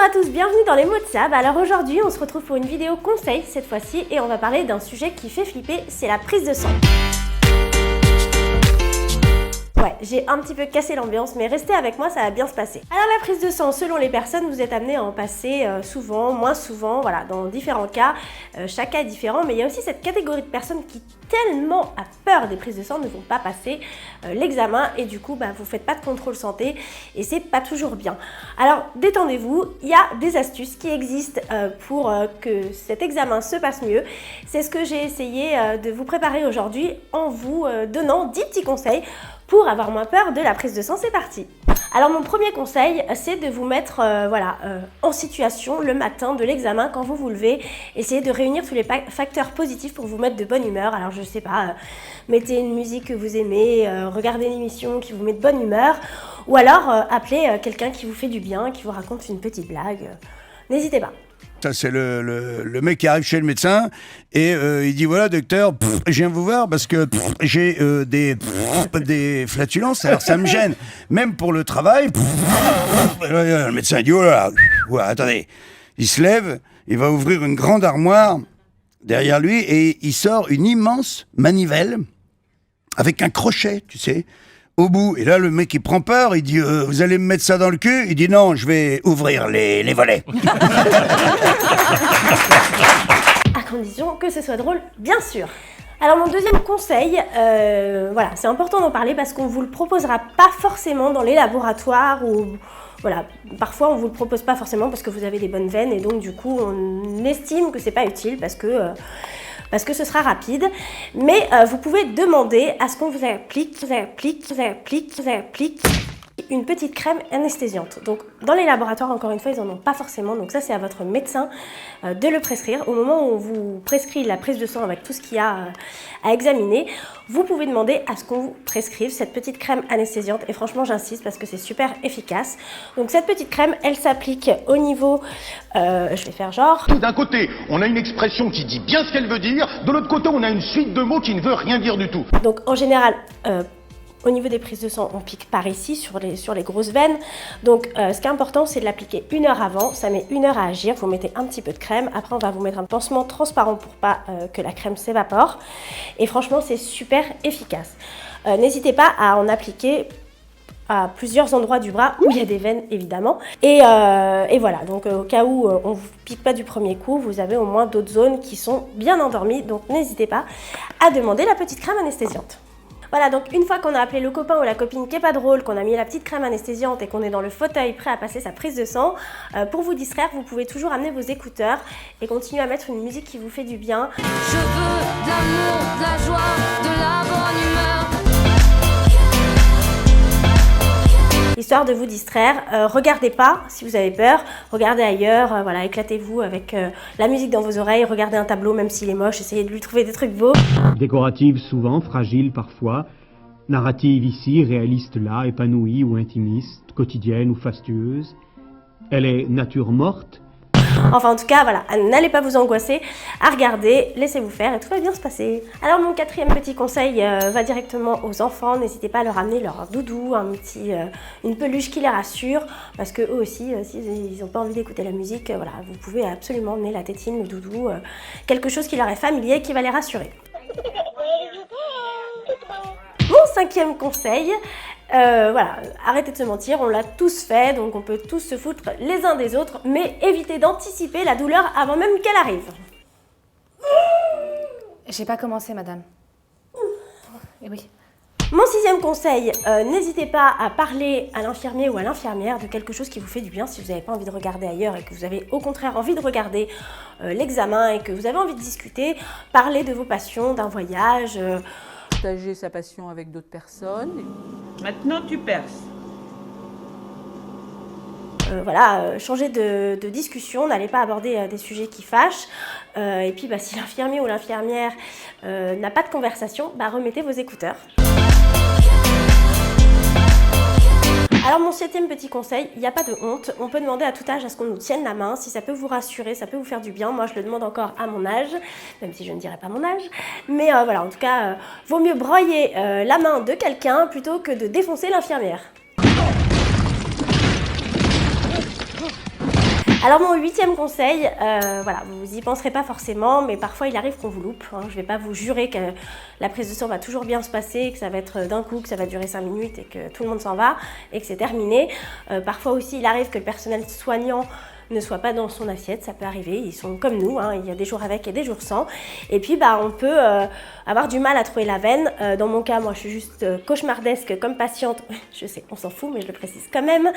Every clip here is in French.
à tous, bienvenue dans les mots de Sab. Alors aujourd'hui on se retrouve pour une vidéo conseil cette fois-ci et on va parler d'un sujet qui fait flipper, c'est la prise de sang. Ouais, j'ai un petit peu cassé l'ambiance, mais restez avec moi, ça va bien se passer. Alors la prise de sang, selon les personnes, vous êtes amené à en passer souvent, moins souvent, voilà, dans différents cas. Chaque cas est différent, mais il y a aussi cette catégorie de personnes qui tellement a peur des prises de sang ne vont pas passer l'examen et du coup, vous faites pas de contrôle santé et c'est pas toujours bien. Alors détendez-vous, il y a des astuces qui existent pour que cet examen se passe mieux. C'est ce que j'ai essayé de vous préparer aujourd'hui en vous donnant 10 petits conseils pour avoir moins peur de la prise de sang. C'est parti. Alors mon premier conseil, c'est de vous mettre en situation le matin de l'examen quand vous vous levez. Essayez de réunir tous les facteurs positifs pour vous mettre de bonne humeur. Alors je sais pas, mettez une musique que vous aimez, regardez une émission qui vous met de bonne humeur, ou alors appelez quelqu'un qui vous fait du bien, qui vous raconte une petite blague. N'hésitez pas. Ça, c'est le mec qui arrive chez le médecin et il dit voilà docteur, je viens vous voir parce que j'ai des flatulences, alors ça me gêne, même pour le travail. Le médecin dit oh là là, attendez, il se lève, il va ouvrir une grande armoire derrière lui et il sort une immense manivelle avec un crochet, tu sais, au bout. Et là, le mec, il prend peur, il dit vous allez me mettre ça dans le cul? Il dit non, je vais ouvrir les volets. À condition que ce soit drôle, bien sûr. Alors mon deuxième conseil, c'est important d'en parler parce qu'on vous le proposera pas forcément dans les laboratoires ou parfois on vous le propose pas forcément parce que vous avez des bonnes veines et donc du coup on estime que c'est pas utile parce que ce sera rapide, mais vous pouvez demander à ce qu'on vous applique une petite crème anesthésiante. Donc dans les laboratoires, encore une fois, ils n'en ont pas forcément, donc ça c'est à votre médecin de le prescrire. Au moment où on vous prescrit la prise de sang avec tout ce qu'il y a à examiner, vous pouvez demander à ce qu'on vous prescrive cette petite crème anesthésiante et franchement j'insiste parce que c'est super efficace. Donc cette petite crème, elle s'applique au niveau, je vais faire genre... D'un côté, on a une expression qui dit bien ce qu'elle veut dire, de l'autre côté, on a une suite de mots qui ne veut rien dire du tout. Donc en général, au niveau des prises de sang, on pique par ici, sur les grosses veines. Donc, ce qui est important, c'est de l'appliquer 1 heure avant. Ça met 1 heure à agir. Vous mettez un petit peu de crème. Après, on va vous mettre un pansement transparent pour pas que la crème s'évapore. Et franchement, c'est super efficace. N'hésitez pas à en appliquer à plusieurs endroits du bras où il y a des veines, évidemment. Et voilà, donc au cas où on ne vous pique pas du premier coup, vous avez au moins d'autres zones qui sont bien endormies. Donc, n'hésitez pas à demander la petite crème anesthésiante. Voilà, donc une fois qu'on a appelé le copain ou la copine qui est pas drôle, qu'on a mis la petite crème anesthésiante et qu'on est dans le fauteuil prêt à passer sa prise de sang, pour vous distraire, vous pouvez toujours amener vos écouteurs et continuer à mettre une musique qui vous fait du bien. Je veux de l'amour, de la joie, de la bonne humeur. Histoire de vous distraire, regardez pas si vous avez peur, regardez ailleurs, éclatez-vous avec la musique dans vos oreilles, regardez un tableau même s'il est moche, essayez de lui trouver des trucs beaux. Décorative souvent, fragile parfois, narrative ici, réaliste là, épanouie ou intimiste, quotidienne ou fastueuse. Elle est nature morte. Enfin en tout cas, n'allez pas vous angoisser, à regarder, laissez-vous faire et tout va bien se passer. Alors mon quatrième petit conseil va directement aux enfants, n'hésitez pas à leur amener leur doudou, une peluche qui les rassure, parce que eux aussi, s'ils n'ont pas envie d'écouter la musique, vous pouvez absolument emmener la tétine, le doudou, quelque chose qui leur est familier, qui va les rassurer. Mon cinquième conseil, arrêtez de se mentir, on l'a tous fait, donc on peut tous se foutre les uns des autres, mais évitez d'anticiper la douleur avant même qu'elle arrive. J'ai pas commencé, madame. Eh oui. Mon sixième conseil, n'hésitez pas à parler à l'infirmier ou à l'infirmière de quelque chose qui vous fait du bien si vous n'avez pas envie de regarder ailleurs et que vous avez au contraire envie de regarder l'examen et que vous avez envie de discuter, parlez de vos passions, d'un voyage. Partager sa passion avec d'autres personnes. Maintenant, tu perces. Changer de discussion, n'allez pas aborder des sujets qui fâchent. Et puis, si l'infirmier ou l'infirmière n'a pas de conversation, remettez vos écouteurs. Alors mon septième petit conseil, il n'y a pas de honte, on peut demander à tout âge à ce qu'on nous tienne la main, si ça peut vous rassurer, ça peut vous faire du bien, moi je le demande encore à mon âge, même si je ne dirai pas mon âge, mais en tout cas, vaut mieux broyer la main de quelqu'un plutôt que de défoncer l'infirmière. Alors mon 8e conseil, voilà, vous y penserez pas forcément, mais parfois il arrive qu'on vous loupe. Hein. Je vais pas vous jurer que la prise de sang va toujours bien se passer, que ça va être d'un coup, que ça va durer 5 minutes et que tout le monde s'en va et que c'est terminé. Parfois aussi il arrive que le personnel soignant ne soit pas dans son assiette, ça peut arriver, ils sont comme nous, hein, il y a des jours avec et des jours sans. Et puis on peut avoir du mal à trouver la veine. Dans mon cas, moi je suis juste cauchemardesque comme patiente, je sais, on s'en fout mais je le précise quand même.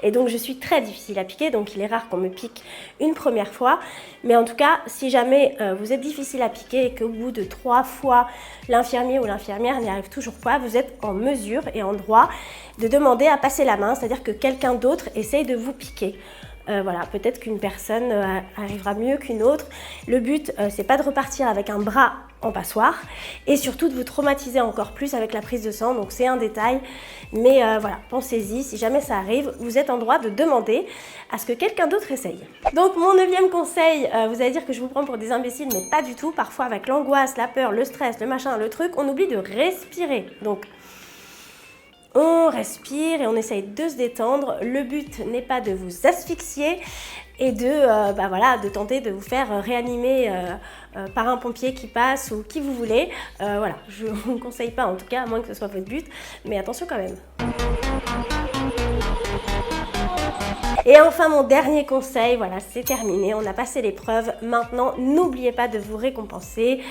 Et donc je suis très difficile à piquer, donc il est rare qu'on me pique une première fois. Mais en tout cas, si jamais vous êtes difficile à piquer et qu'au bout de 3 fois, l'infirmier ou l'infirmière n'y arrive toujours pas, vous êtes en mesure et en droit de demander à passer la main, c'est-à-dire que quelqu'un d'autre essaye de vous piquer. Voilà, peut-être qu'une personne arrivera mieux qu'une autre. Le but, c'est pas de repartir avec un bras en passoire et surtout de vous traumatiser encore plus avec la prise de sang. Donc c'est un détail, mais voilà, pensez-y, si jamais ça arrive, vous êtes en droit de demander à ce que quelqu'un d'autre essaye. Donc mon 9e conseil, vous allez dire que je vous prends pour des imbéciles, mais pas du tout. Parfois avec l'angoisse, la peur, le stress, le machin, le truc, on oublie de respirer. Donc on respire et on essaye de se détendre. Le but n'est pas de vous asphyxier et de tenter de vous faire réanimer par un pompier qui passe ou qui vous voulez. Voilà, je ne vous conseille pas en tout cas, à moins que ce soit votre but, mais attention quand même. Et enfin mon dernier conseil, voilà, c'est terminé, on a passé l'épreuve. Maintenant, n'oubliez pas de vous récompenser.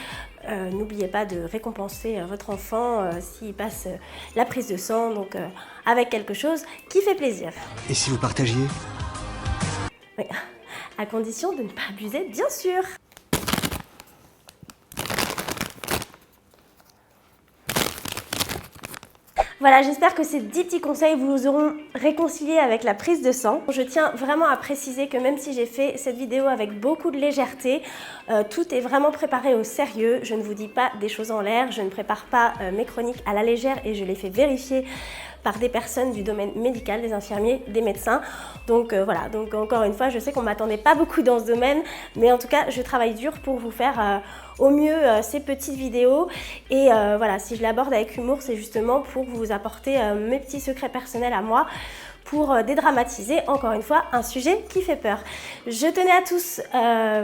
N'oubliez pas de récompenser votre enfant s'il passe la prise de sang, donc avec quelque chose qui fait plaisir. Et si vous partagiez? Oui, à condition de ne pas abuser, bien sûr. Voilà, j'espère que ces 10 petits conseils vous auront réconcilié avec la prise de sang. Je tiens vraiment à préciser que même si j'ai fait cette vidéo avec beaucoup de légèreté, tout est vraiment préparé au sérieux. Je ne vous dis pas des choses en l'air, je ne prépare pas mes chroniques à la légère et je les fais vérifier par des personnes du domaine médical, des infirmiers, des médecins. Donc voilà, donc encore une fois, je sais qu'on ne m'attendait pas beaucoup dans ce domaine, mais en tout cas, je travaille dur pour vous faire au mieux ces petites vidéos. Et voilà, si je l'aborde avec humour, c'est justement pour vous apporter mes petits secrets personnels à moi, pour dédramatiser, encore une fois, un sujet qui fait peur. Je tenais à tous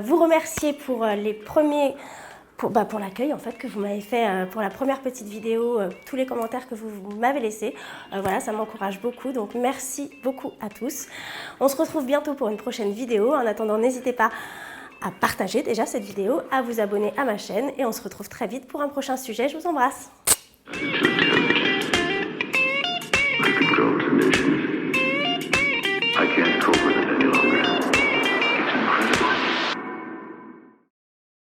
vous remercier pour les premiers... Pour l'accueil en fait que vous m'avez fait pour la première petite vidéo, tous les commentaires que vous m'avez laissés. Voilà, ça m'encourage beaucoup, donc merci beaucoup à tous. On se retrouve bientôt pour une prochaine vidéo. En attendant, n'hésitez pas à partager déjà cette vidéo, à vous abonner à ma chaîne et on se retrouve très vite pour un prochain sujet. Je vous embrasse. I can't cope with it.